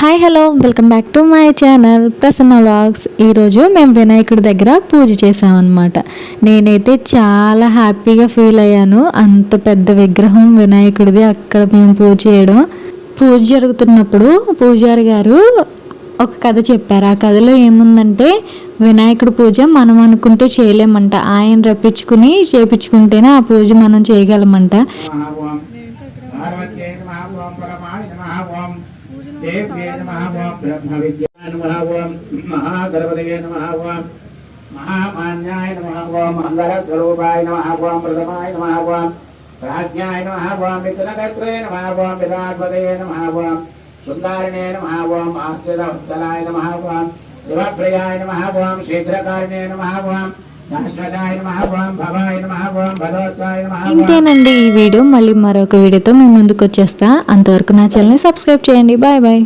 Hi hello welcome back to my channel Prasanna vlogs. ఈరోజు మేము వినాయకుడి దగ్గర పూజ చేసామన్నమాట. నేనైతే చాలా హ్యాపీగా ఫీల్ అయ్యాను. అంత పెద్ద విగ్రహం వినాయకుడిది అక్కడ మేము పూజ చేయడం. పూజ జరుగుతున్నప్పుడు పూజారి గారు ఒక కథ చెప్పారు. ఆ కథలో ఏముందంటే వినాయకుడి పూజ మనం అనుకుంటే చేయలేమంట. ఆయన రప్పించుకుని చేపించుకుంటేనే ఆ పూజ మనం చేయగలమంట. देव्ये नमः ओम ब्रह्मविद्याय नमः ओम महागणपतये नमः ओम महामान्याय नमः ओम मंगलस्वरूपाय नमः ओम प्रथमाय नमः ओम प्राज्ञाय नमः ओम विघ्नकर्त्रे नमः ओम विराट्पतये नमः ओम सुंदरिणे नमः ओम आश्रितवत्सलाय नमः ओम शिवप्रियाय नमः ओम शीघ्रकारिणे नमः ओम ఇంతేనండి ఈ వీడియో. మళ్ళీ మరొక వీడియోతో మీ ముందుకు వచ్చేస్తా. అంతవరకు నా ఛానల్ని సబ్స్క్రైబ్ చేయండి. Bye bye.